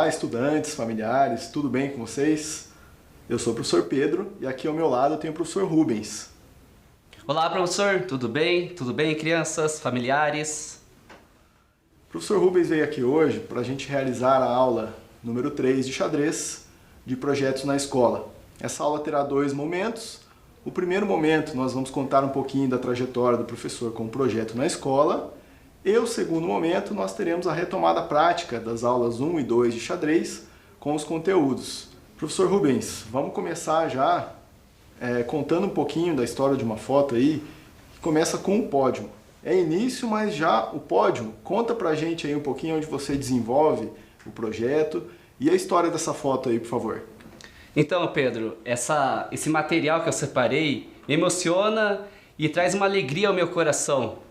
Olá, estudantes, familiares, tudo bem com vocês? Eu sou o professor Pedro e aqui ao meu lado eu tenho o professor Rubens. Olá, professor, tudo bem? Tudo bem, crianças, familiares? O professor Rubens veio aqui hoje para a gente realizar a aula número 3 de xadrez de projetos na escola. Essa aula terá 2 momentos. O primeiro momento nós vamos contar um pouquinho da trajetória do professor com o projeto na escola. E o segundo momento nós teremos a retomada prática das aulas 1 e 2 de xadrez com os conteúdos. Professor Rubens, vamos começar já contando um pouquinho da história de uma foto aí, que começa com o pódio. É início, mas já o pódio. Conta pra gente aí um pouquinho onde você desenvolve o projeto e a história dessa foto aí, por favor. Então, Pedro, esse material que eu separei me emociona e traz uma alegria ao meu coração.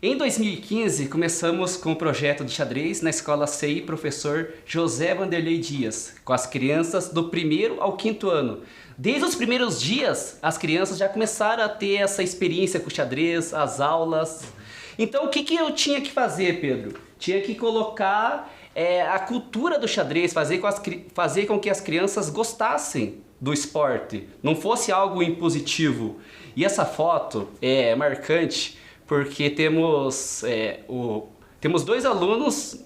Em 2015, começamos com o projeto de xadrez na Escola CI Professor José Vanderlei Dias, com as crianças do 1º ao 5º ano. Desde os primeiros dias, as crianças já começaram a ter essa experiência com o xadrez, as aulas. Então, o que eu tinha que fazer, Pedro? Tinha que colocar a cultura do xadrez, fazer com que as crianças gostassem do esporte, não fosse algo impositivo. E essa foto é marcante, porque temos 2 alunos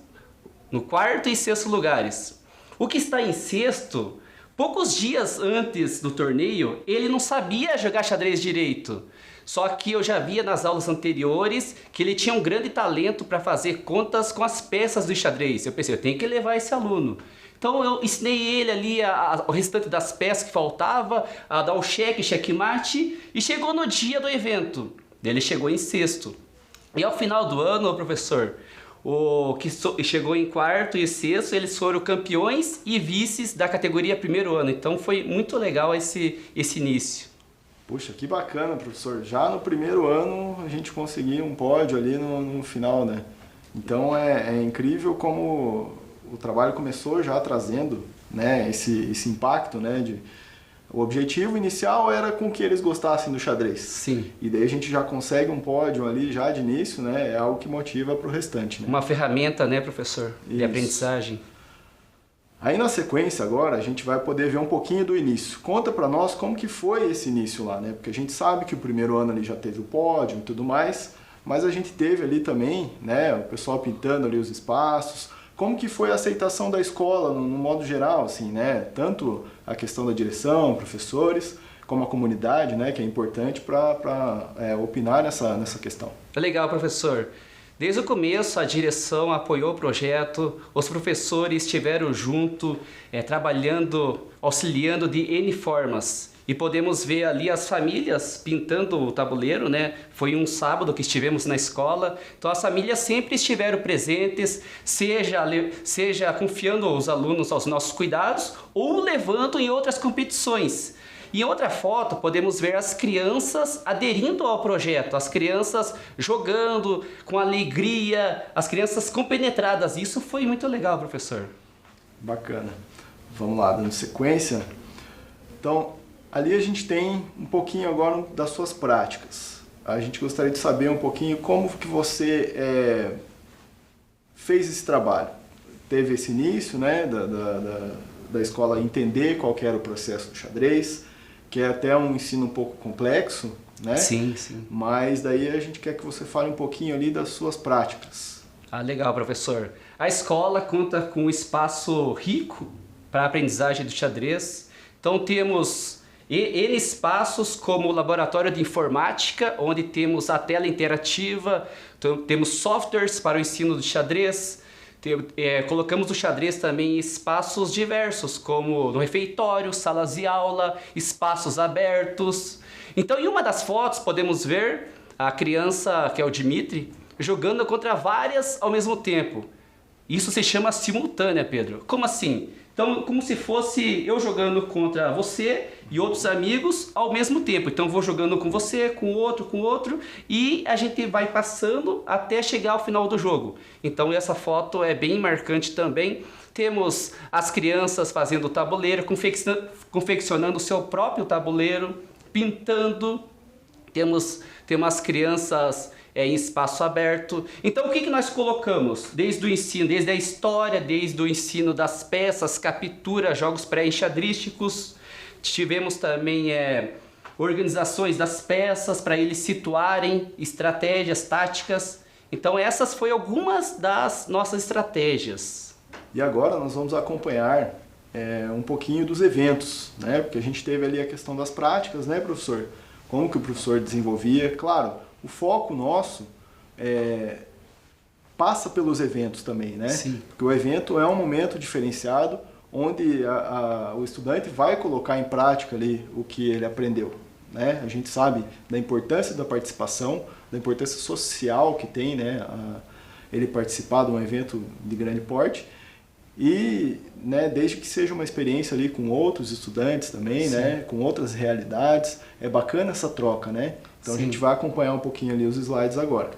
no 4º e 6º lugares. O que está em 6º, poucos dias antes do torneio, ele não sabia jogar xadrez direito. Só que eu já via nas aulas anteriores que ele tinha um grande talento para fazer contas com as peças do xadrez. Eu pensei, eu tenho que levar esse aluno. Então eu ensinei ele ali o restante das peças que faltava, a dar o checkmate, e chegou no dia do evento. Ele chegou em 6º. E ao final do ano, professor, o que chegou em 4º e 6º, eles foram campeões e vices da categoria 1º ano. Então foi muito legal esse início. Puxa, que bacana, professor. Já no 1º ano a gente conseguiu um pódio ali no final, né? Então é incrível como o trabalho começou já trazendo, né, esse impacto, né, o objetivo inicial era com que eles gostassem do xadrez. Sim. E daí a gente já consegue um pódio ali já de início, né? É algo que motiva para o restante. Né? Uma ferramenta, né, professor? Isso. De aprendizagem. Aí na sequência agora a gente vai poder ver um pouquinho do início. Conta para nós como que foi esse início lá, né? Porque a gente sabe que o 1º ano ali já teve o pódio e tudo mais, mas a gente teve ali também, né, o pessoal pintando ali os espaços. Como que foi a aceitação da escola, no modo geral, assim, né? Tanto a questão da direção, professores, como a comunidade, né? Que é importante para opinar nessa questão. Legal, professor. Desde o começo, a direção apoiou o projeto, os professores estiveram junto, trabalhando, auxiliando de N formas. E podemos ver ali as famílias pintando o tabuleiro, né? Foi um sábado que estivemos na escola, então as famílias sempre estiveram presentes, seja confiando os alunos aos nossos cuidados ou levando em outras competições. E em outra foto podemos ver as crianças aderindo ao projeto, as crianças jogando com alegria, as crianças compenetradas. Isso foi muito legal, professor. Bacana. Vamos lá, dando sequência. Então, ali a gente tem um pouquinho agora das suas práticas. A gente gostaria de saber um pouquinho como que você fez esse trabalho. Teve esse início, né, da escola entender qual que era o processo do xadrez, que é até um ensino um pouco complexo, né? Sim, sim. Mas daí a gente quer que você fale um pouquinho ali das suas práticas. Ah, legal, professor. A escola conta com um espaço rico para a aprendizagem do xadrez. Então temos N espaços como o laboratório de informática, onde temos a tela interativa, temos softwares para o ensino do xadrez, colocamos o xadrez também em espaços diversos, como no refeitório, salas de aula, espaços abertos. Então em uma das fotos podemos ver a criança, que é o Dimitri, jogando contra várias ao mesmo tempo. Isso se chama simultânea, Pedro. Como assim? Então, como se fosse eu jogando contra você e outros amigos ao mesmo tempo. Então, vou jogando com você, com outro, e a gente vai passando até chegar ao final do jogo. Então, essa foto é bem marcante também. Temos as crianças fazendo o tabuleiro, confeccionando o seu próprio tabuleiro, pintando. Temos as crianças em espaço aberto. Então o que nós colocamos? Desde o ensino, desde a história, desde o ensino das peças, captura, jogos pré-enxadrísticos. Tivemos também organizações das peças para eles situarem, estratégias, táticas. Então essas foram algumas das nossas estratégias. E agora nós vamos acompanhar um pouquinho dos eventos, né? Porque a gente teve ali a questão das práticas, né, professor? Como que o professor desenvolvia. Claro, o foco nosso passa pelos eventos também, né? Sim. Porque o evento é um momento diferenciado onde o estudante vai colocar em prática ali o que ele aprendeu, né? A gente sabe da importância da participação, da importância social que tem, né, ele participar de um evento de grande porte. E, né, desde que seja uma experiência ali com outros estudantes também, né, com outras realidades, é bacana essa troca, né? Então Sim. A gente vai acompanhar um pouquinho ali os slides agora.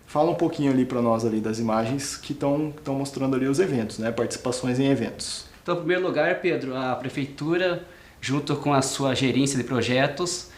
Fala um pouquinho ali para nós ali das imagens que estão mostrando ali os eventos, né, participações em eventos. Então, em primeiro lugar, Pedro, a prefeitura, junto com a sua gerência de projetos,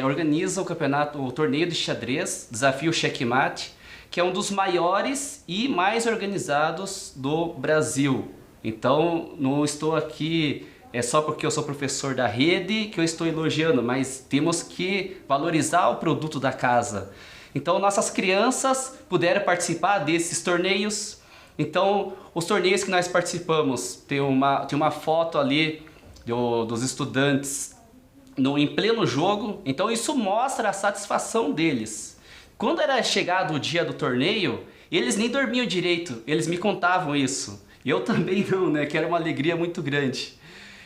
organiza o torneio de xadrez, Desafio Checkmate, que é um dos maiores e mais organizados do Brasil. Então, não estou aqui só porque eu sou professor da rede que eu estou elogiando, mas temos que valorizar o produto da casa. Então, nossas crianças puderam participar desses torneios. Então, os torneios que nós participamos, tem uma foto ali dos estudantes em pleno jogo. Então, isso mostra a satisfação deles. Quando era chegado o dia do torneio, eles nem dormiam direito, eles me contavam isso. E eu também não, né? Que era uma alegria muito grande.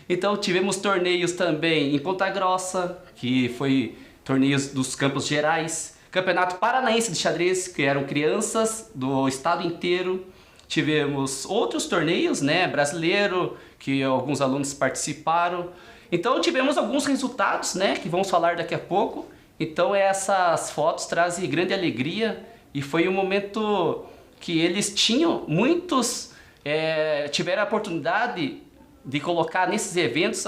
Então tivemos torneios também em Ponta Grossa, que foi torneios dos Campos Gerais, Campeonato Paranaense de Xadrez, que eram crianças do estado inteiro. Tivemos outros torneios, né, brasileiro, que alguns alunos participaram. Então tivemos alguns resultados, né, que vamos falar daqui a pouco. Então essas fotos trazem grande alegria e foi um momento que eles muitos tiveram a oportunidade de colocar nesses eventos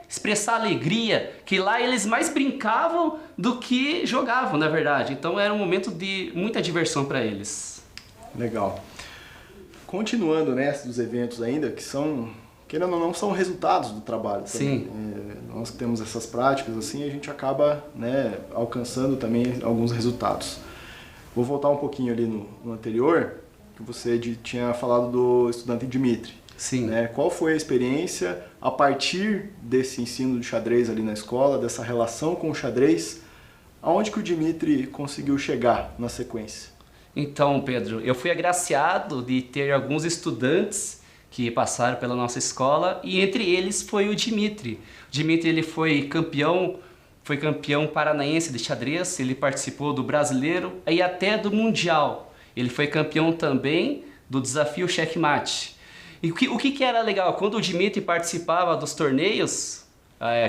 expressar alegria, que lá eles mais brincavam do que jogavam, na verdade. Então era um momento de muita diversão para eles. Legal. Continuando nessa dos eventos ainda, que são, querendo ou não, são resultados do trabalho. Sim. Nós que temos essas práticas, assim, a gente acaba, né, alcançando também alguns resultados. Vou voltar um pouquinho ali no anterior, que você tinha falado do estudante Dmitry. Sim. Né? Qual foi a experiência a partir desse ensino de xadrez ali na escola, dessa relação com o xadrez, aonde que o Dmitry conseguiu chegar na sequência? Então, Pedro, eu fui agraciado de ter alguns estudantes que passaram pela nossa escola e entre eles foi o Dmitry. O Dmitry ele foi campeão paranaense de xadrez, ele participou do brasileiro e até do mundial. Ele foi campeão também do desafio Checkmate. E o que era legal, quando o Dmitry participava dos torneios,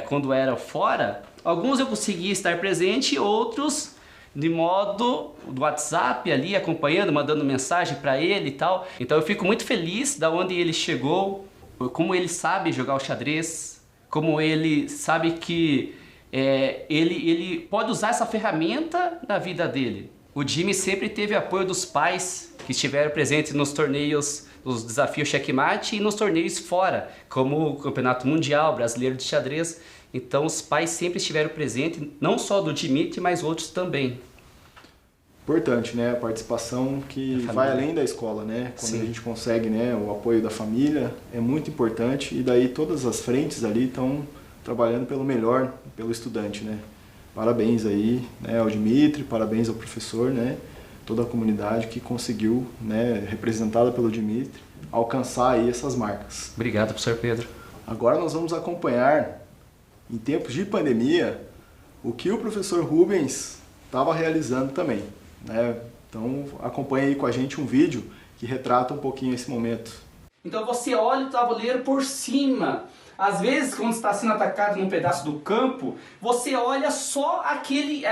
quando era fora, alguns eu conseguia estar presente, outros de modo do WhatsApp ali, acompanhando, mandando mensagem para ele e tal. Então eu fico muito feliz da onde ele chegou, como ele sabe jogar o xadrez, como ele sabe que ele pode usar essa ferramenta na vida dele. O Jimmy sempre teve apoio dos pais que estiveram presentes nos torneios, nos desafios Checkmate e nos torneios fora, como o Campeonato Mundial Brasileiro de Xadrez. Então os pais sempre estiveram presentes, não só do Dmitry, mas outros também. Importante, né? A participação que vai além da escola, né? Quando Sim. a gente consegue, né, o apoio da família, é muito importante e daí todas as frentes ali estão trabalhando pelo melhor, pelo estudante, né? Parabéns aí, né, ao Dmitry, parabéns ao professor, né? Toda a comunidade que conseguiu, né, representada pelo Dmitry, alcançar aí essas marcas. Obrigado, professor Pedro. Agora nós vamos acompanhar, em tempos de pandemia, o que o professor Rubens estava realizando também, né? Então acompanhe aí com a gente um vídeo que retrata um pouquinho esse momento. Então você olha o tabuleiro por cima. Às vezes, quando está sendo atacado num pedaço do campo, você olha só aquele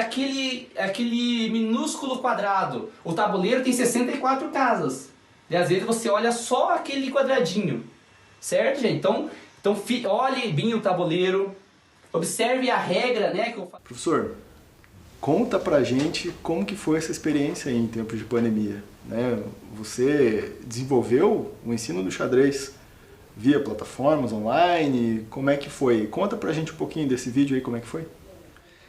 minúsculo quadrado. O tabuleiro tem 64 casas. E às vezes você olha só aquele quadradinho. Certo, gente? Então olhe bem o tabuleiro. Observe a regra, né? Professor, Conta pra gente como que foi essa experiência aí em tempos de pandemia, né? Você desenvolveu o ensino do xadrez via plataformas online, como é que foi? Conta pra gente um pouquinho desse vídeo aí, como é que foi?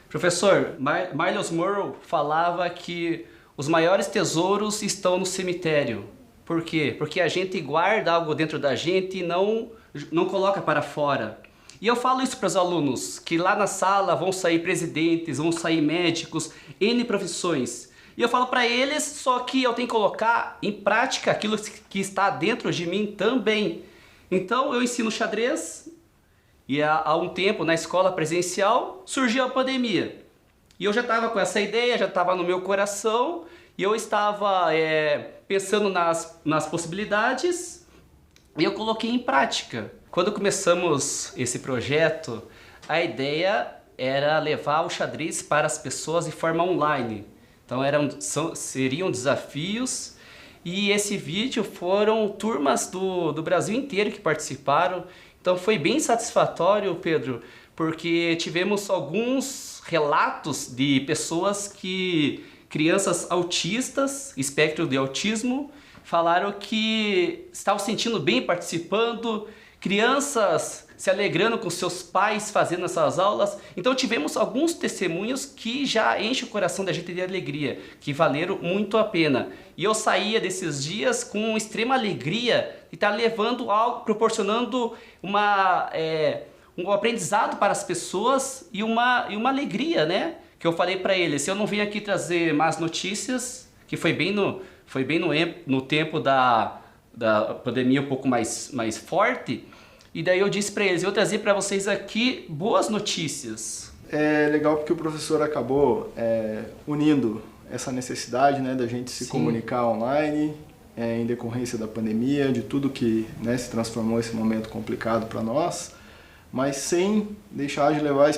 Professor, Miles Monroe falava que os maiores tesouros estão no cemitério. Por quê? Porque a gente guarda algo dentro da gente e não coloca para fora. E eu falo isso para os alunos, que lá na sala vão sair presidentes, vão sair médicos, N profissões. E eu falo para eles, só que eu tenho que colocar em prática aquilo que está dentro de mim também. Então eu ensino xadrez e há um tempo na escola presencial surgiu a pandemia. E eu já estava com essa ideia, já estava no meu coração e eu estava pensando nas possibilidades e eu coloquei em prática. Quando começamos esse projeto, a ideia era levar o xadrez para as pessoas de forma online. Então seriam desafios e esse vídeo foram turmas do Brasil inteiro que participaram. Então foi bem satisfatório, Pedro, porque tivemos alguns relatos de pessoas crianças autistas, espectro de autismo, falaram que estavam se sentindo bem participando, crianças se alegrando com seus pais fazendo essas aulas. Então tivemos alguns testemunhos que já enchem o coração da gente de alegria, que valeram muito a pena. E eu saía desses dias com extrema alegria de estar levando algo, proporcionando um aprendizado para as pessoas e uma alegria, né? Que eu falei para eles, eu não vim aqui trazer más notícias, que foi bem no tempo da pandemia um pouco mais forte, e daí eu disse para eles, eu vou trazer para vocês aqui boas notícias. É legal porque o professor acabou unindo essa necessidade, né, da gente se comunicar online, em decorrência da pandemia, de tudo que, né, se transformou esse momento complicado para nós, mas sem deixar de levar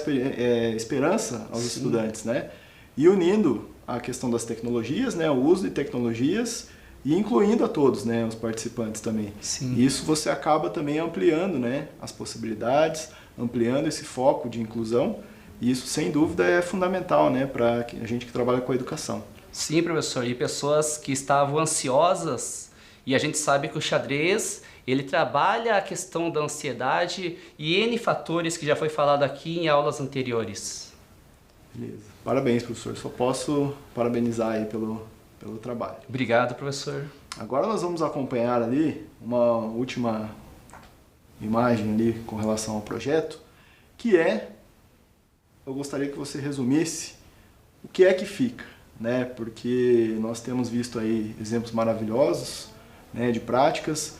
esperança aos estudantes, né? E unindo a questão das tecnologias, né, o uso de tecnologias, e incluindo a todos, né, os participantes também. Sim. Isso você acaba também ampliando, né, as possibilidades, ampliando esse foco de inclusão, e isso sem dúvida é fundamental, né, para a gente que trabalha com a educação. Sim, professor, e pessoas que estavam ansiosas, e a gente sabe que o xadrez, ele trabalha a questão da ansiedade e N fatores que já foi falado aqui em aulas anteriores. Beleza. Parabéns, professor. Só posso parabenizar aí pelo trabalho. Obrigado, professor. Agora nós vamos acompanhar ali uma última imagem ali com relação ao projeto, que eu gostaria que você resumisse o que é que fica, né? Porque nós temos visto aí exemplos maravilhosos, né, de práticas,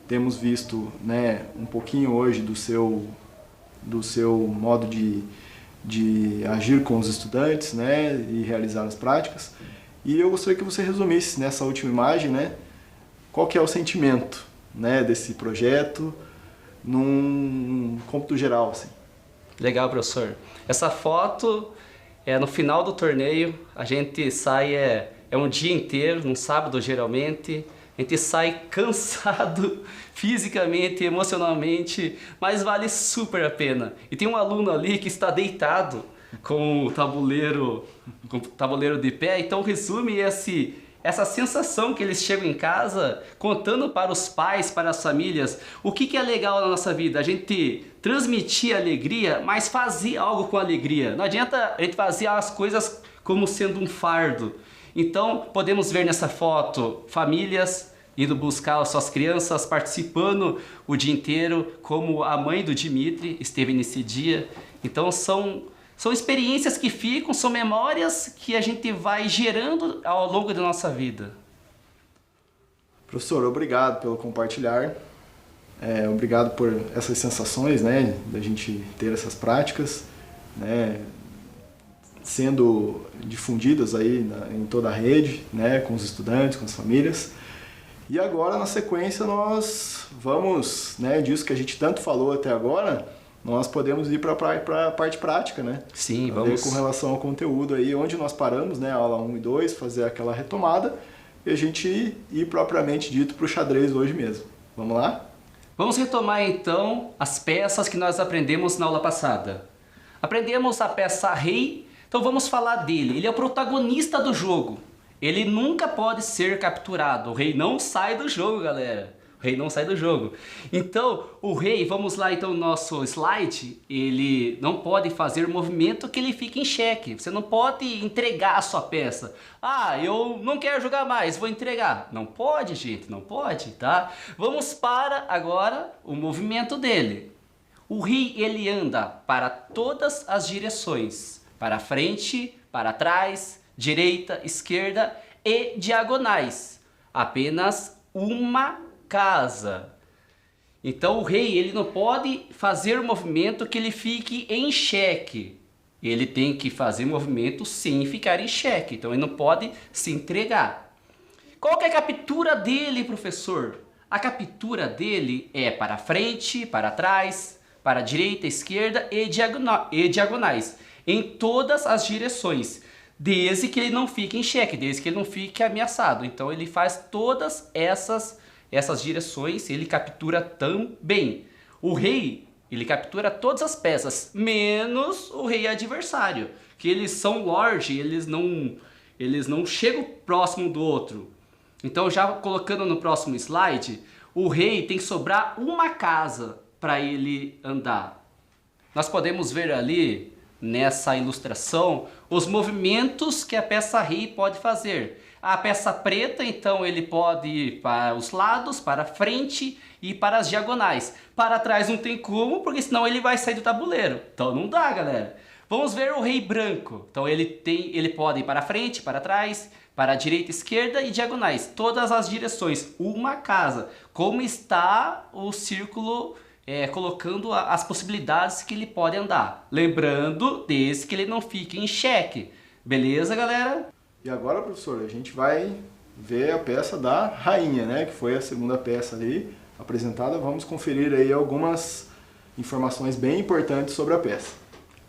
temos visto, né, um pouquinho hoje do seu modo de agir com os estudantes, né, e realizar as práticas. E eu gostaria que você resumisse nessa última imagem, né, qual que é o sentimento, né, desse projeto num cômputo geral, assim. Legal, professor. Essa foto é no final do torneio, a gente sai, um dia inteiro, num sábado geralmente, a gente sai cansado fisicamente, emocionalmente, mas vale super a pena. E tem um aluno ali que está deitado com o tabuleiro de pé, então resume essa sensação que eles chegam em casa contando para os pais, para as famílias, o que é legal na nossa vida, a gente transmitir alegria, mas fazer algo com alegria. Não adianta a gente fazer as coisas como sendo um fardo. Então podemos ver nessa foto famílias indo buscar as suas crianças, participando o dia inteiro, como a mãe do Dimitri esteve nesse dia. Então são experiências que ficam, são memórias que a gente vai gerando ao longo da nossa vida. Professor, obrigado pelo compartilhar. Obrigado por essas sensações, né, da gente ter essas práticas, né, sendo difundidas aí em toda a rede, né, com os estudantes, com as famílias. E agora, na sequência, nós vamos, né, disso que a gente tanto falou até agora, nós podemos ir para a parte prática, né? Sim, vamos. Com relação ao conteúdo aí, onde nós paramos, né, aula 1 e 2, fazer aquela retomada e a gente ir propriamente dito para o xadrez hoje mesmo. Vamos lá? Vamos retomar então as peças que nós aprendemos na aula passada. Aprendemos a peça Rei Então vamos falar dele. Ele é o protagonista do jogo. Ele nunca pode ser capturado. O rei não sai do jogo, galera. O rei não sai do jogo. Então, o rei, vamos lá então no nosso slide, ele não pode fazer movimento que ele fique em xeque. Você não pode entregar a sua peça. Ah, eu não quero jogar mais, vou entregar. Não pode, gente, não pode, tá? Vamos para agora o movimento dele. O rei, ele anda para todas as direções. Para frente, para trás, direita, esquerda e diagonais. Apenas uma casa. Então o rei, ele não pode fazer movimento que ele fique em xeque. Ele tem que fazer movimento sem ficar em xeque. Então ele não pode se entregar. Qual que é a captura dele, professor? A captura dele é para frente, para trás, para direita, esquerda e diagonais. Em todas as direções. Desde que ele não fique em xeque, desde que ele não fique ameaçado. Então ele faz todas essas direções, ele captura também. O rei, ele captura todas as peças, menos o rei adversário, que eles são lorde, eles não chegam próximo do outro. Então já colocando no próximo slide, o rei tem que sobrar uma casa para ele andar. Nós podemos ver ali, nessa ilustração, os movimentos que a peça rei pode fazer. A peça preta, então, ele pode ir para os lados, para frente e para as diagonais. Para trás não tem como, porque senão ele vai sair do tabuleiro. Então não dá, galera. Vamos ver o rei branco. Então ele pode ir para frente, para trás, para a direita, esquerda e diagonais. Todas as direções. Uma casa. Como está o círculo colocando as possibilidades que ele pode andar. Lembrando, desde que ele não fique em xeque. Beleza, galera? E agora, professor, a gente vai ver a peça da rainha, né? Que foi a segunda peça ali apresentada. Vamos conferir aí algumas informações bem importantes sobre a peça.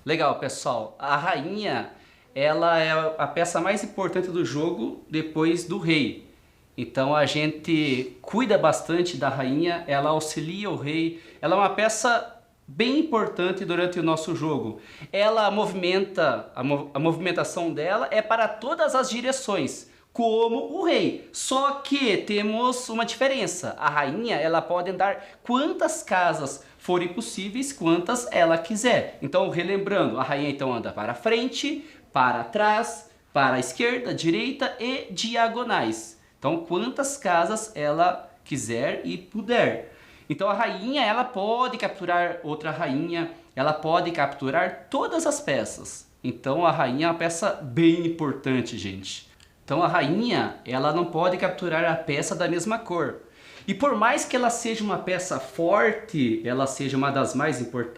Legal, pessoal. A rainha, ela é a peça mais importante do jogo depois do rei. Então a gente cuida bastante da rainha, ela auxilia o rei. Ela é uma peça bem importante durante o nosso jogo. Ela movimenta, a movimentação dela é para todas as direções, como o rei. Só que temos uma diferença. A rainha, ela pode andar quantas casas forem possíveis, quantas ela quiser. Então, relembrando, a rainha então anda para frente, para trás, para a esquerda, direita e diagonais. Então, quantas casas ela quiser e puder. Então a rainha, ela pode capturar outra rainha, ela pode capturar todas as peças. Então a rainha é uma peça bem importante, gente. Então a rainha, ela não pode capturar a peça da mesma cor. E por mais que ela seja uma peça forte, ela seja uma das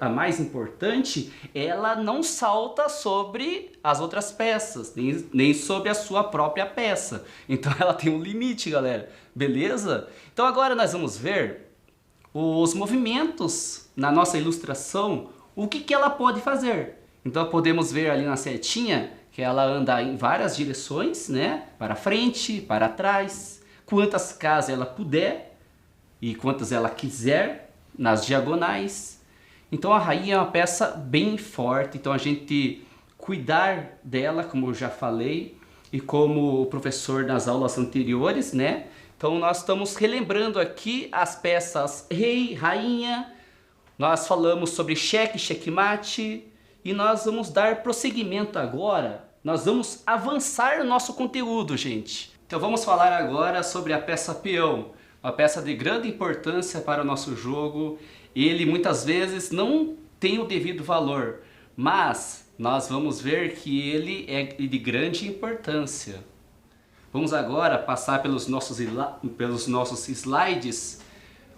a mais importante, ela não salta sobre as outras peças, nem sobre a sua própria peça. Então ela tem um limite, galera. Beleza? Então agora nós vamos ver os movimentos na nossa ilustração, o que ela pode fazer. Então podemos ver ali na setinha que ela anda em várias direções, né? Para frente, para trás, quantas casas ela puder e quantas ela quiser nas diagonais. Então a rainha é uma peça bem forte, então a gente cuidar dela, como eu já falei, e como o professor nas aulas anteriores, né? Então nós estamos relembrando aqui as peças rei, rainha, nós falamos sobre xeque, xeque-mate e nós vamos dar prosseguimento agora, nós vamos avançar no nosso conteúdo, gente. Então vamos falar agora sobre a peça peão, uma peça de grande importância para o nosso jogo. Ele muitas vezes não tem o devido valor, mas nós vamos ver que ele é de grande importância. Vamos agora passar pelos nossos slides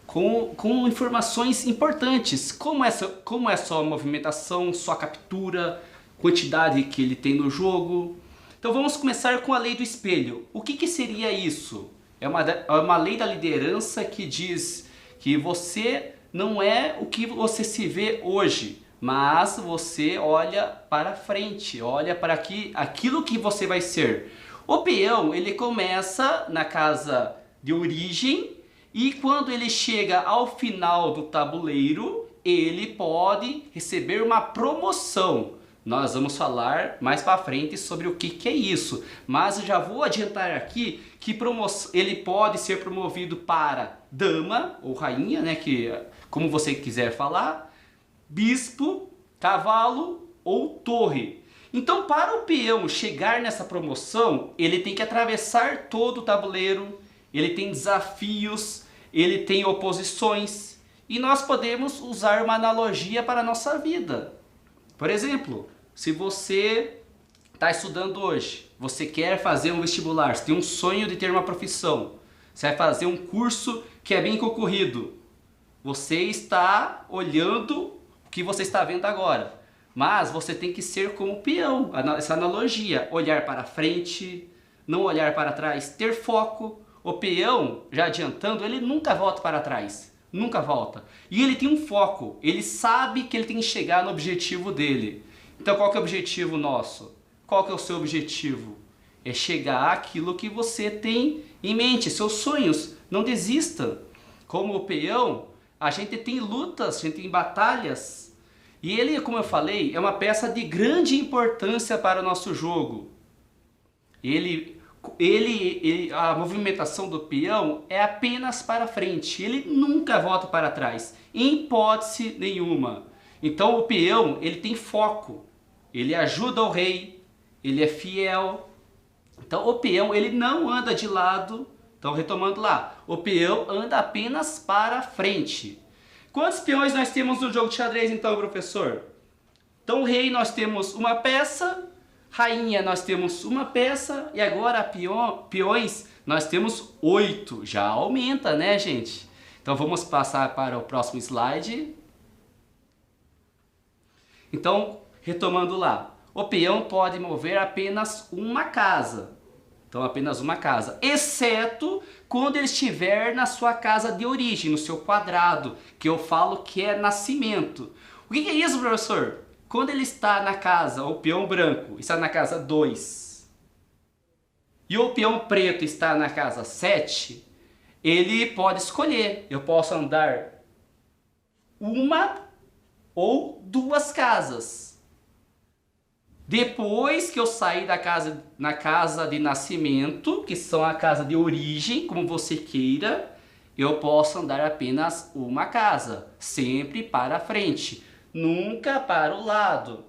com informações importantes, como é sua movimentação, sua captura, quantidade que ele tem no jogo. Então vamos começar com a lei do espelho. O que seria isso? É uma lei da liderança que diz que você não é o que você se vê hoje, mas você olha para frente, olha para aquilo que você vai ser. O peão, ele começa na casa de origem e quando ele chega ao final do tabuleiro, ele pode receber uma promoção. Nós vamos falar mais para frente sobre o que é isso. Mas eu já vou adiantar aqui que ele pode ser promovido para dama ou rainha, né, que como você quiser falar, bispo, cavalo ou torre. Então, para o peão chegar nessa promoção, ele tem que atravessar todo o tabuleiro, ele tem desafios, ele tem oposições. E nós podemos usar uma analogia para a nossa vida. Por exemplo, se você está estudando hoje, você quer fazer um vestibular, você tem um sonho de ter uma profissão, você vai fazer um curso que é bem concorrido, você está olhando o que você está vendo agora, mas você tem que ser como o peão, essa analogia, olhar para frente, não olhar para trás, ter foco. O peão, já adiantando, ele nunca volta para trás, nunca volta. E ele tem um foco, ele sabe que ele tem que chegar no objetivo dele. Então qual que é o objetivo nosso? Qual que é o seu objetivo? É chegar àquilo que você tem em mente, seus sonhos. Não desista. Como o peão, a gente tem lutas, a gente tem batalhas. E ele, como eu falei, é uma peça de grande importância para o nosso jogo. A movimentação do peão é apenas para frente. Ele nunca volta para trás, em hipótese nenhuma. Então o peão, ele tem foco, ele ajuda o rei, ele é fiel. Então o peão, ele não anda de lado. Então retomando lá, o peão anda apenas para frente. Quantos peões nós temos no jogo de xadrez então, professor? Então o rei nós temos uma peça, rainha nós temos uma peça e agora peões nós temos 8. Já aumenta, né, gente? Então vamos passar para o próximo slide. Então, retomando lá, o peão pode mover apenas uma casa. Então, apenas uma casa, exceto quando ele estiver na sua casa de origem, no seu quadrado, que eu falo que é nascimento. O que é isso, professor? Quando ele está na casa, o peão branco está na casa 2, e o peão preto está na casa 7, ele pode escolher. Eu posso andar uma ou 2 casas. Depois que eu sair na casa de nascimento, que são a casa de origem, como você queira, eu posso andar apenas uma casa, sempre para frente, nunca para o lado.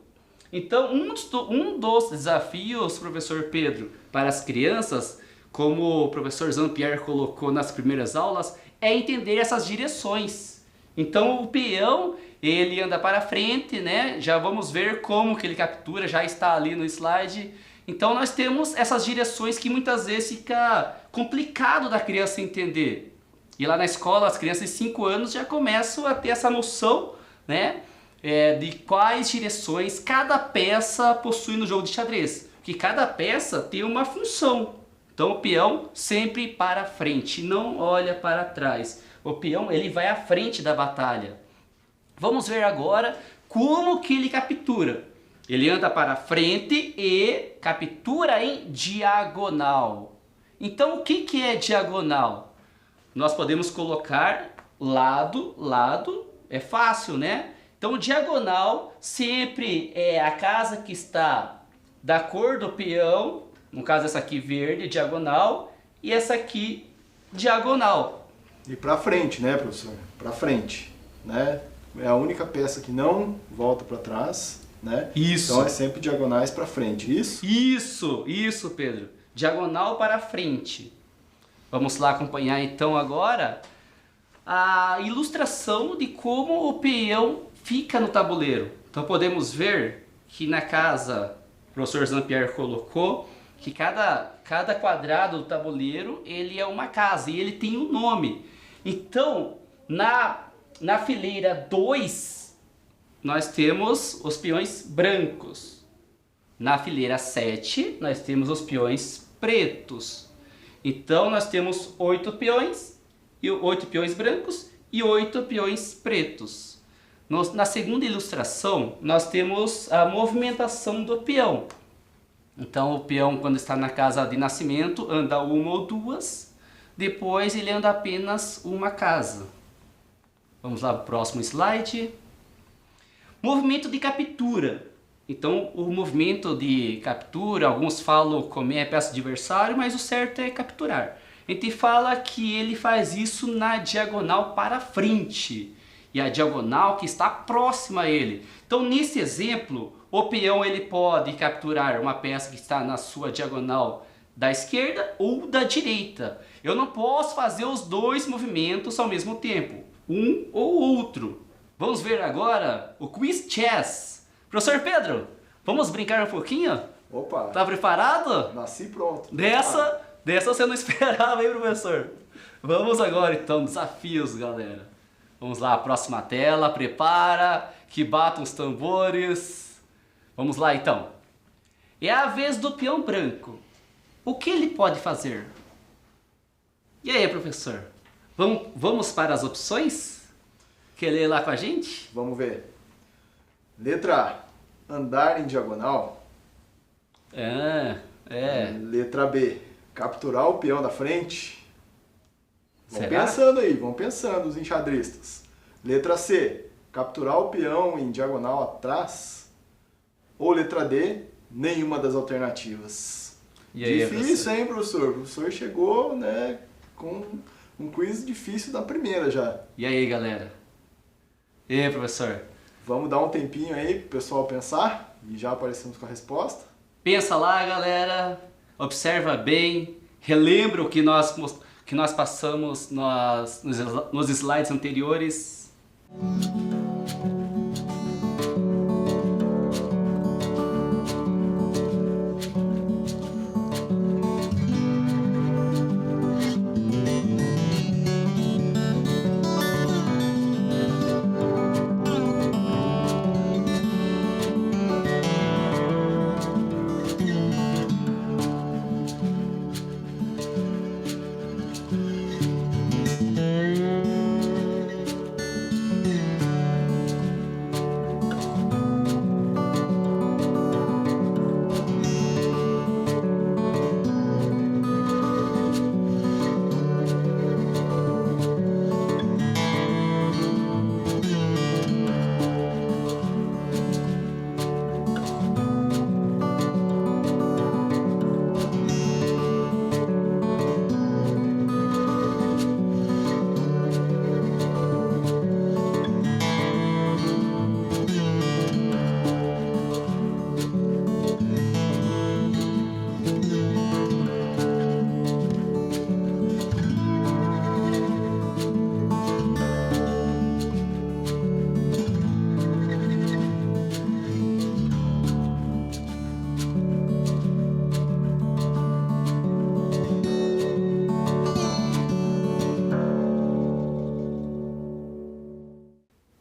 Então, um dos desafios, professor Pedro, para as crianças, como o professor Jean-Pierre colocou nas primeiras aulas, é entender essas direções. Então, o peão, ele anda para frente, né? Já vamos ver como que ele captura, já está ali no slide. Então nós temos essas direções que muitas vezes fica complicado da criança entender. E lá na escola, as crianças de 5 anos já começam a ter essa noção, né? De quais direções cada peça possui no jogo de xadrez. Que cada peça tem uma função. Então o peão sempre para frente, não olha para trás. O peão, ele vai à frente da batalha. Vamos ver agora como que ele captura. Ele anda para frente e captura em diagonal. Então o que é diagonal? Nós podemos colocar lado, lado, é fácil, né? Então diagonal sempre é a casa que está da cor do peão, no caso essa aqui verde, diagonal, e essa aqui diagonal. E para frente, né, professor? Para frente, né? É a única peça que não volta para trás, né? Isso. Então é sempre diagonais para frente, isso? Isso, Pedro. Diagonal para frente. Vamos lá acompanhar então agora a ilustração de como o peão fica no tabuleiro. Então podemos ver que na casa, o professor Jean-Pierre colocou, que cada quadrado do tabuleiro ele é uma casa e ele tem um nome. Então, na fileira 2, nós temos os peões brancos. Na fileira 7, nós temos os peões pretos. Então, nós temos 8 peões, e 8 peões brancos e 8 peões pretos. Na segunda ilustração, nós temos a movimentação do peão. Então, o peão, quando está na casa de nascimento, anda uma ou 2. Depois, ele anda apenas uma casa. Vamos lá para o próximo slide. Movimento de captura. Então, o movimento de captura, alguns falam comer a peça adversário, mas o certo é capturar. A gente fala que ele faz isso na diagonal para frente, e a diagonal que está próxima a ele. Então, nesse exemplo, o peão ele pode capturar uma peça que está na sua diagonal da esquerda ou da direita. Eu não posso fazer os dois movimentos ao mesmo tempo, um ou outro. Vamos ver agora o Quiz Chess. Professor Pedro, vamos brincar um pouquinho? Opa! Tá preparado? Nasci pronto. Dessa você não esperava, hein, professor? Vamos agora então, desafios, galera. Vamos lá, próxima tela, prepara, que batam os tambores. Vamos lá então. É a vez do peão branco. O que ele pode fazer? E aí, professor? Vamos para as opções? Quer ler lá com a gente? Vamos ver. Letra A, andar em diagonal. Letra B, capturar o peão da frente. Vão Será? pensando aí, vão pensando os enxadristas. Letra C, capturar o peão em diagonal atrás. Ou letra D, nenhuma das alternativas. E aí, Difícil, professor? hein, professor? O professor chegou, né, com um quiz difícil da primeira já. E aí, galera? E aí, professor? Vamos dar um tempinho aí pro pessoal pensar e já aparecemos com a resposta. Pensa lá, galera. Observa bem. Relembra o que nós passamos nos slides anteriores.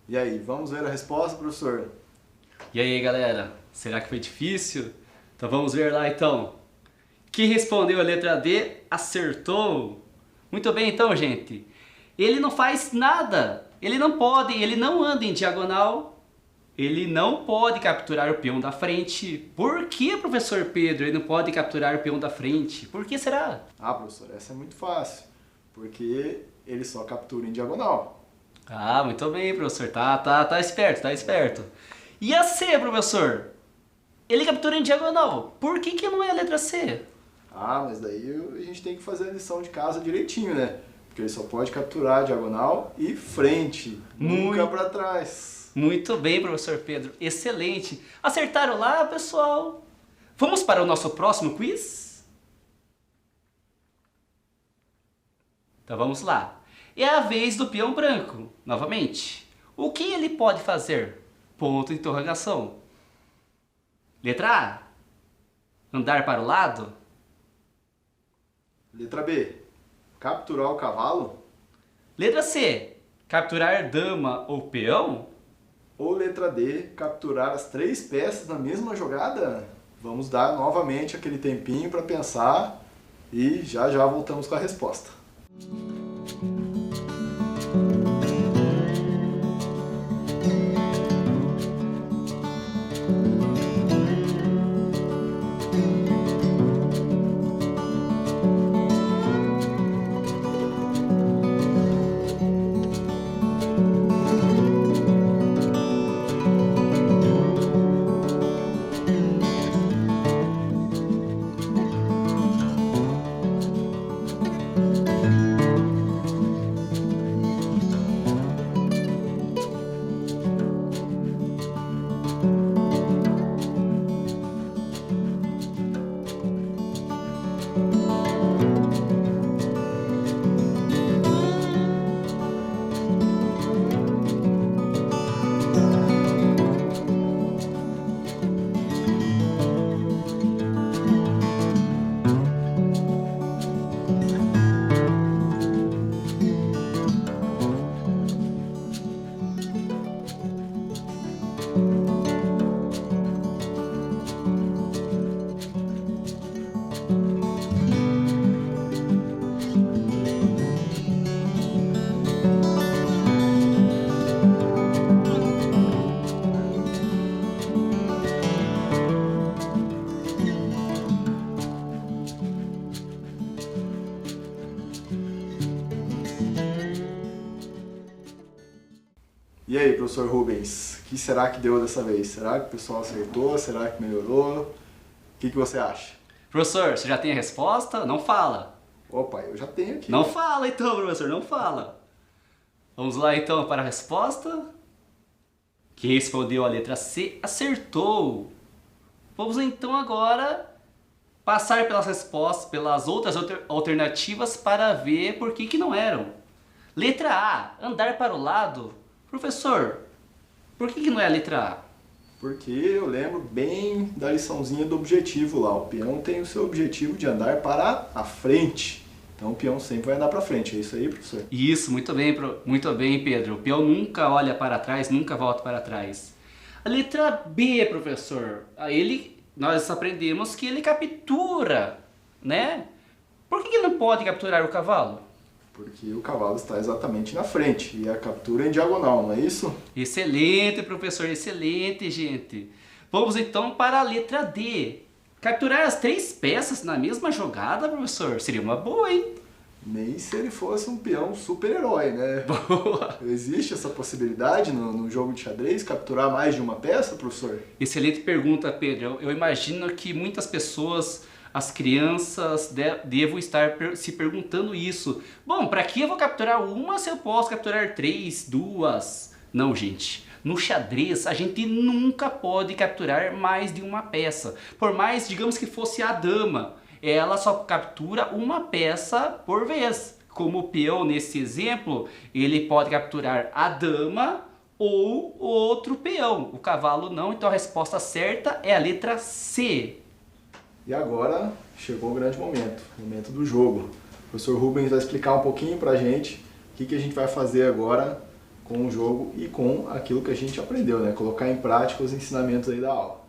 E aí, vamos ver a resposta, professor? E aí, galera? Será que foi difícil? Então vamos ver lá então. Quem respondeu a letra D acertou. Muito bem então, gente. Ele não faz nada. Ele não anda em diagonal. Ele não pode capturar o peão da frente. Por que, professor Pedro, ele não pode capturar o peão da frente? Por que será? Ah, professor, essa é muito fácil. Porque ele só captura em diagonal. Ah, muito bem, professor. Tá esperto, tá esperto. E a C, professor? Ele captura em diagonal. Por que não é a letra C? Ah, mas daí a gente tem que fazer a lição de casa direitinho, né? Porque ele só pode capturar diagonal e frente, nunca para trás. Muito bem, professor Pedro. Excelente. Acertaram lá, pessoal? Vamos para o nosso próximo quiz? Então vamos lá. É a vez do peão branco, novamente. O que ele pode fazer? Ponto de interrogação. Letra A. Andar para o lado. Letra B, capturar o cavalo. Letra C. Capturar dama ou peão. Ou letra D, capturar as 3 peças na mesma jogada? Vamos dar novamente aquele tempinho para pensar e já voltamos com a resposta. E aí, professor Rubens, o que será que deu dessa vez? Será que o pessoal acertou? Será que melhorou? O que você acha? Professor, você já tem a resposta? Não fala. Opa, eu já tenho aqui. Não fala então, professor, não fala. Vamos lá então para a resposta. Quem respondeu a letra C acertou. Vamos então agora passar pelas respostas, pelas outras alternativas para ver por que não eram. Letra A, andar para o lado. Professor, por que não é a letra A? Porque eu lembro bem da liçãozinha do objetivo lá. O peão tem o seu objetivo de andar para a frente. Então o peão sempre vai andar para frente. É isso aí, professor? Isso, muito bem, Pedro. O peão nunca olha para trás, nunca volta para trás. A letra B, professor, nós aprendemos que ele captura, né? Por que não pode capturar o cavalo? Porque o cavalo está exatamente na frente e a captura é em diagonal, não é isso? Excelente, professor, excelente, gente. Vamos então para a letra D. Capturar as 3 peças na mesma jogada, professor, seria uma boa, hein? Nem se ele fosse um peão super-herói, né? Boa! Existe essa possibilidade no jogo de xadrez, capturar mais de uma peça, professor? Excelente pergunta, Pedro. Eu imagino que muitas pessoas, as crianças, devam estar se perguntando isso. Bom, para que eu vou capturar uma se eu posso capturar 3, 2? Não, gente. No xadrez, a gente nunca pode capturar mais de uma peça. Por mais, digamos que fosse a dama, ela só captura uma peça por vez. Como o peão, nesse exemplo, ele pode capturar a dama ou outro peão. O cavalo não, então a resposta certa é a letra C. E agora chegou o grande momento, o momento do jogo. O professor Rubens vai explicar um pouquinho pra gente o que a gente vai fazer agora com o jogo e com aquilo que a gente aprendeu, né? Colocar em prática os ensinamentos aí da aula.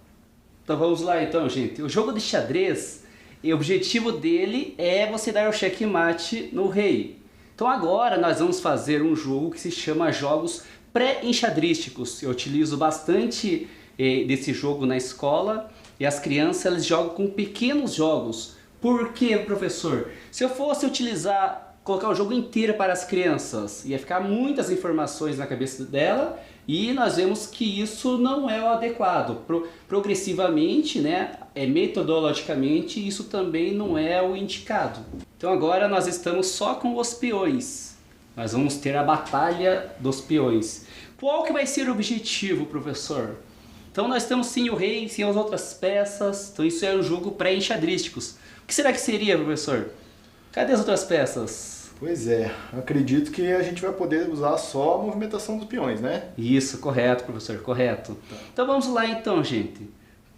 Então vamos lá então, gente. O jogo de xadrez, o objetivo dele é você dar o checkmate no rei. Então agora nós vamos fazer um jogo que se chama jogos pré-enxadrísticos. Eu utilizo bastante desse jogo na escola e as crianças elas jogam com pequenos jogos. Por quê, professor? Se eu fosse colocar o jogo inteiro para as crianças, ia ficar muitas informações na cabeça dela e nós vemos que isso não é o adequado. Progressivamente, né, metodologicamente, isso também não é o indicado. Então agora nós estamos só com os peões. Nós vamos ter a batalha dos peões. Qual que vai ser o objetivo, professor? Então nós temos sim o rei, sim as outras peças, então isso é um jogo pré-enxadrísticos. O que será que seria, professor? Cadê as outras peças? Pois é, acredito que a gente vai poder usar só a movimentação dos peões, né? Isso, correto, professor, correto. Então vamos lá então, gente.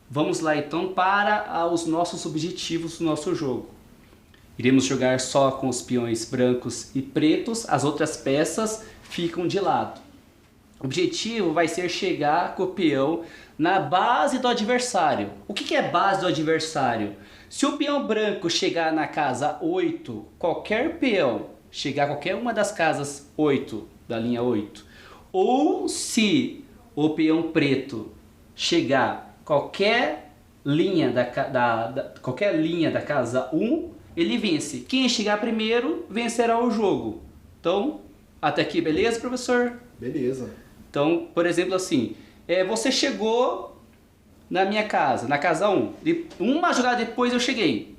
Vamos lá então para os nossos objetivos do nosso jogo. Iremos jogar só com os peões brancos e pretos, as outras peças ficam de lado. O objetivo vai ser chegar com o peão na base do adversário. O que é base do adversário? Se o peão branco chegar na casa 8, qualquer peão chegar a qualquer uma das casas 8, da linha 8, ou se o peão preto chegar qualquer linha qualquer linha da casa 1, ele vence. Quem chegar primeiro vencerá o jogo. Então, até aqui, beleza, professor? Beleza. Então, por exemplo, assim, você chegou na minha casa, na casa 1. Uma jogada depois eu cheguei.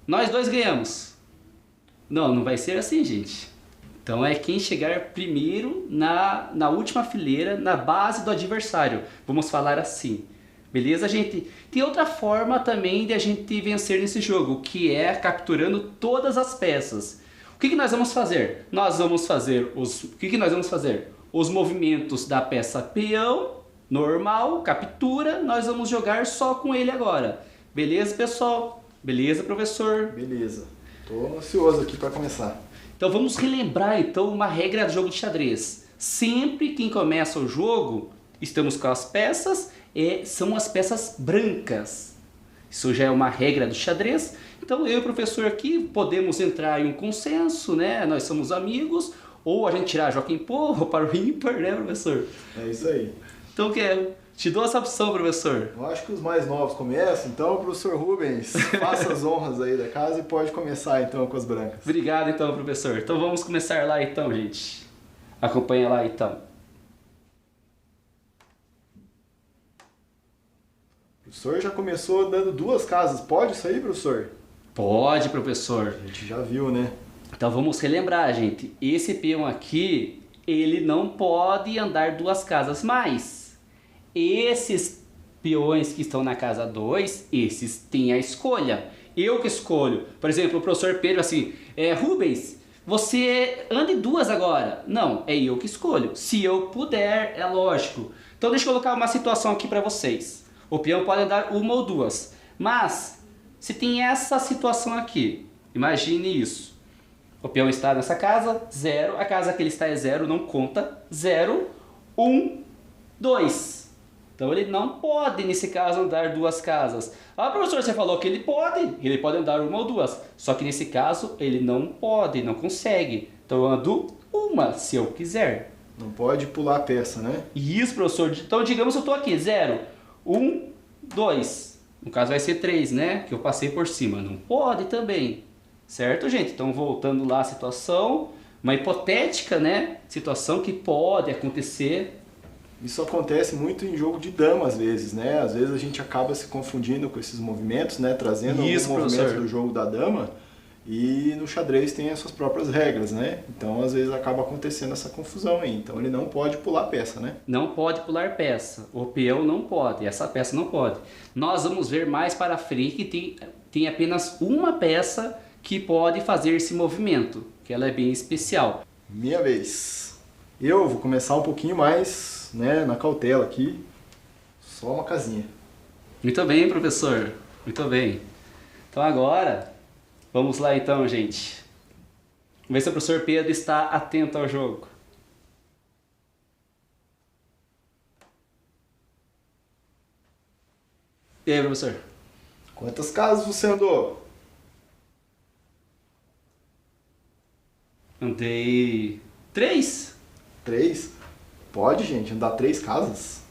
Nós dois ganhamos. Não, não vai ser assim, gente. Então é quem chegar primeiro na última fileira, na base do adversário. Vamos falar assim. Beleza, gente? Tem outra forma também de a gente vencer nesse jogo, que é capturando todas as peças. O que nós vamos fazer? Nós vamos fazer os movimentos da peça peão, normal, captura, nós vamos jogar só com ele agora. Beleza, pessoal? Beleza, professor? Beleza. Tô ansioso aqui para começar. Então vamos relembrar então uma regra do jogo de xadrez. Sempre que começa o jogo, estamos com as peças e são as peças brancas. Isso já é uma regra do xadrez. Então eu e o professor aqui podemos entrar em um consenso, né? Nós somos amigos, ou a gente tirar Joaquim Porro para o ímpar, né, professor? É isso aí. Então te dou essa opção, professor. Eu acho que os mais novos começam, então, professor Rubens, faça as honras aí da casa e pode começar então com as brancas. Obrigado então, professor. Então vamos começar lá então, gente. Acompanha lá então. O professor já começou dando 2 casas. Pode isso aí, professor? Pode, professor. A gente já viu, né? Então vamos relembrar, gente. Esse peão aqui, ele não pode andar 2 casas mais. Esses peões que estão na casa 2, esses têm a escolha. Eu que escolho. Por exemplo, o professor Pedro assim, Rubens, você ande 2 agora. Não, é eu que escolho. Se eu puder, é lógico. Então deixa eu colocar uma situação aqui para vocês. O peão pode andar 1 ou 2. Mas, se tem essa situação aqui, imagine isso. O peão está nessa casa, 0. A casa que ele está é 0, não conta. 0, 1, 2. Então ele não pode, nesse caso, andar 2 casas. Ah, professor, você falou que ele pode andar 1 ou 2. Só que nesse caso, ele não pode, não consegue. Então eu ando 1, se eu quiser. Não pode pular a peça, né? Isso, professor. Então digamos que eu estou aqui, 0, 1, 2. No caso vai ser 3, né? Que eu passei por cima. Não pode também. Certo, gente? Então voltando lá à situação, uma hipotética, né? Situação que pode acontecer. Isso acontece muito em jogo de dama às vezes, né? Às vezes a gente acaba se confundindo com esses movimentos, né? Trazendo alguns movimentos do jogo da dama, e no xadrez tem as suas próprias regras, né? Então às vezes acaba acontecendo essa confusão aí. Então ele não pode pular peça, né? Não pode pular peça. O peão não pode, essa peça não pode. Nós vamos ver mais para frente que tem apenas uma peça que pode fazer esse movimento, que ela é bem especial. Minha vez. Eu vou começar um pouquinho mais, né, na cautela aqui. Só uma casinha. Muito bem, professor. Muito bem. Então agora, vamos lá então, gente. Vamos ver se o professor Pedro está atento ao jogo. E aí, professor? Quantas casas você andou? Andei 3. 3? Pode, gente, andar 3 casas?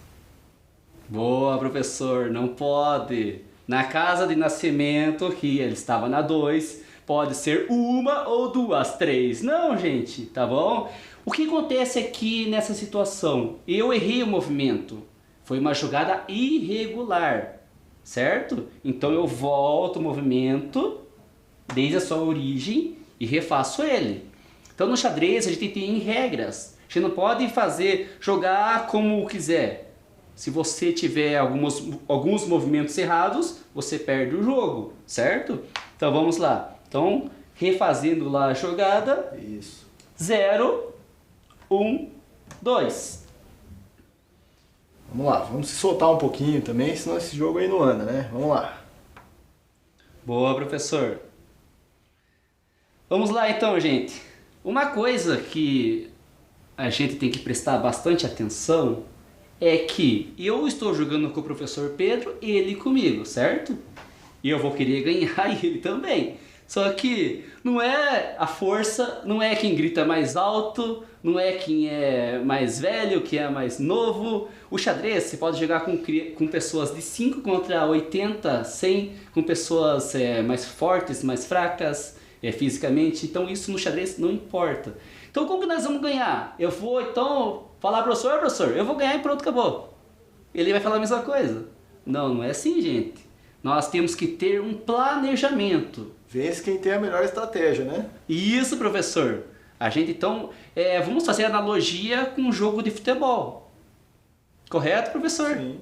Boa, professor, não pode. Na casa de nascimento, que ele estava na 2, pode ser 1 ou 2, 3. Não, gente, tá bom? O que acontece aqui nessa situação? Eu errei o movimento. Foi uma jogada irregular, certo? Então eu volto o movimento desde a sua origem e refaço ele. Então no xadrez a gente tem regras. A gente não pode jogar como quiser. Se você tiver alguns movimentos errados, você perde o jogo, certo? Então vamos lá. Então, refazendo lá a jogada. Isso. 0, 1, 2. Vamos lá, vamos se soltar um pouquinho também, senão esse jogo aí não anda, né? Vamos lá. Boa, professor. Vamos lá então, gente. Uma coisa que a gente tem que prestar bastante atenção é que eu estou jogando com o professor Pedro e ele comigo, certo? E eu vou querer ganhar e ele também. Só que não é a força, não é quem grita mais alto, não é quem é mais velho, quem é mais novo. O xadrez você pode jogar com pessoas de 5 contra 80, 100, com pessoas mais fortes, mais fracas fisicamente. Então isso no xadrez não importa. Então como que nós vamos ganhar? Eu vou então falar, professor, eu vou ganhar e pronto, acabou. Ele vai falar a mesma coisa. Não, não é assim, gente. Nós temos que ter um planejamento. Vence quem tem a melhor estratégia, né? Isso, professor. A gente então, vamos fazer analogia com um jogo de futebol. Correto, professor? Sim.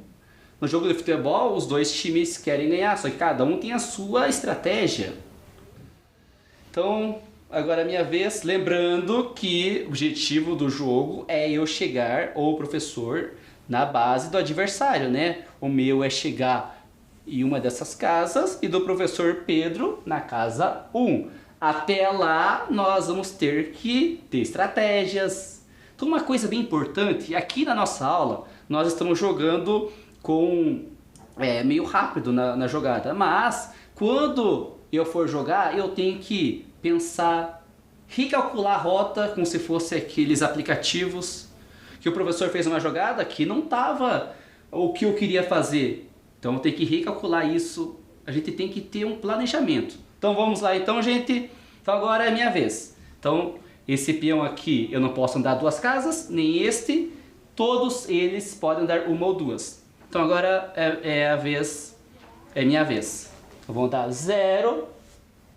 No jogo de futebol, os 2 times querem ganhar, só que cada um tem a sua estratégia. Então, agora é minha vez, lembrando que o objetivo do jogo é eu chegar, ou o professor, na base do adversário, né? O meu é chegar em uma dessas casas e do professor Pedro na casa 1. Até lá, nós vamos ter que ter estratégias. Então, uma coisa bem importante, aqui na nossa aula, nós estamos jogando com meio rápido na jogada, mas quando eu for jogar, eu tenho que pensar, recalcular a rota como se fosse aqueles aplicativos que o professor fez uma jogada que não estava o que eu queria fazer. Então eu tenho que recalcular isso, a gente tem que ter um planejamento. Então vamos lá então, gente. Então agora é a minha vez. Então esse peão aqui eu não posso andar 2 casas, nem este. Todos eles podem andar 1 ou 2. Então agora é minha vez. Eu vou dar 0,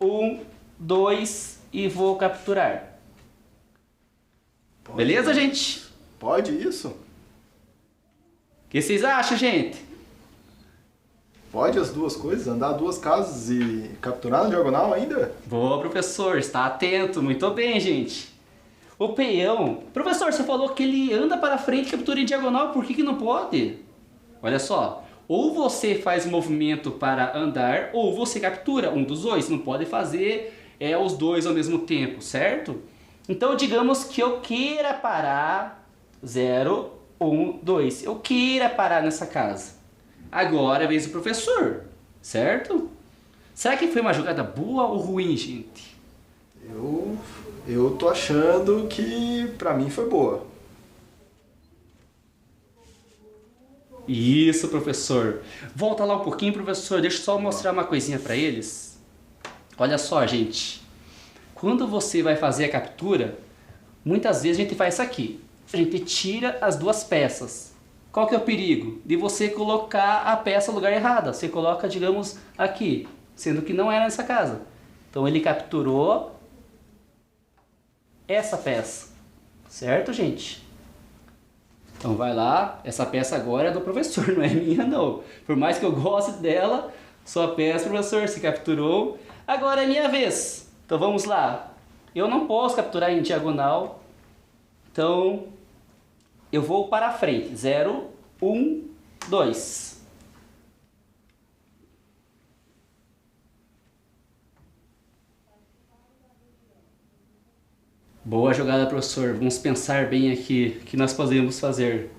1, 2 e vou capturar. Pode, Beleza, né? gente? Pode isso? O que vocês acham, gente? Pode as duas coisas? Andar duas casas e capturar na diagonal ainda? Boa, professor, está atento. Muito bem, gente. O peão... Professor, você falou que ele anda para frente e captura em diagonal. Por que não pode? Olha só. Ou você faz o movimento para andar, ou você captura um dos dois. Não pode fazer os dois ao mesmo tempo, certo? Então, digamos que eu queira parar 0, 1, 2. Eu queira parar nessa casa. Agora é a vez do professor, certo? Será que foi uma jogada boa ou ruim, gente? Eu tô achando que pra mim foi boa. Isso, professor. Volta lá um pouquinho, professor. Deixa eu só mostrar uma coisinha pra eles. Olha só, gente. Quando você vai fazer a captura, muitas vezes a gente faz isso aqui. A gente tira as duas peças. Qual que é o perigo? De você colocar a peça no lugar errado. Você coloca, digamos, aqui, sendo que não era nessa casa. Então ele capturou essa peça. Certo, gente? Então vai lá, essa peça agora é do professor, não é minha não. Por mais que eu goste dela, sua peça, professor, se capturou. Agora é minha vez. Então vamos lá. Eu não posso capturar em diagonal. Então eu vou para frente. 0, 1, 2. Boa jogada, professor. Vamos pensar bem aqui o que nós podemos fazer.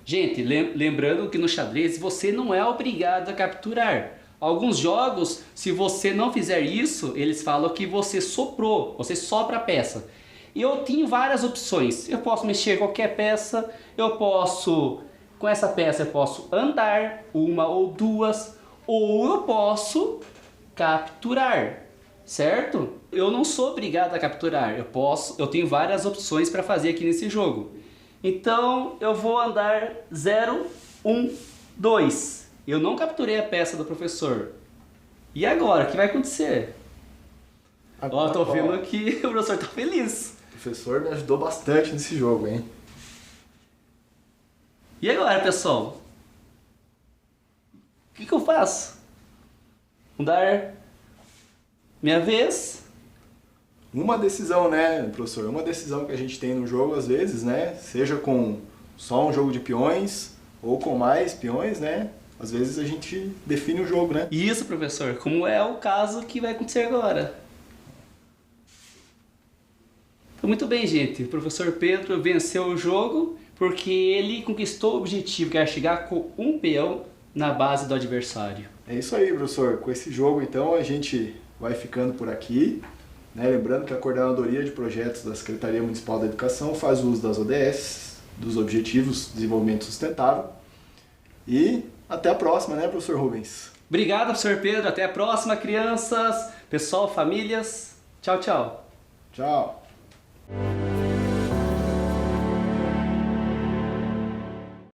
Gente, lembrando que no xadrez você não é obrigado a capturar. Alguns jogos, se você não fizer isso, eles falam que você soprou, você sopra a peça. E eu tenho várias opções. Eu posso mexer qualquer peça, com essa peça eu posso andar uma ou duas, ou eu posso capturar. Certo? Eu não sou obrigado a capturar, eu tenho várias opções para fazer aqui nesse jogo. Então eu vou andar 0, 1, 2. Eu não capturei a peça do professor. E agora, o que vai acontecer? Ó, tô vendo que o professor tá feliz. O professor me ajudou bastante nesse jogo, hein? E agora, pessoal? O que eu faço? Andar... Minha vez. Uma decisão, né, professor? Uma decisão que a gente tem no jogo, às vezes, né? Seja com só um jogo de peões ou com mais peões, né? Às vezes a gente define o jogo, né? Isso, professor. Como é o caso que vai acontecer agora. Então, muito bem, gente. O professor Pedro venceu o jogo porque ele conquistou o objetivo, que era chegar com um peão na base do adversário. É isso aí, professor. Com esse jogo, então, a gente vai ficando por aqui, né? Lembrando que a Coordenadoria de Projetos da Secretaria Municipal da Educação faz uso das ODS, dos Objetivos de Desenvolvimento Sustentável. E até a próxima, né, professor Rubens? Obrigado, professor Pedro. Até a próxima, crianças, pessoal, famílias. Tchau, tchau. Tchau.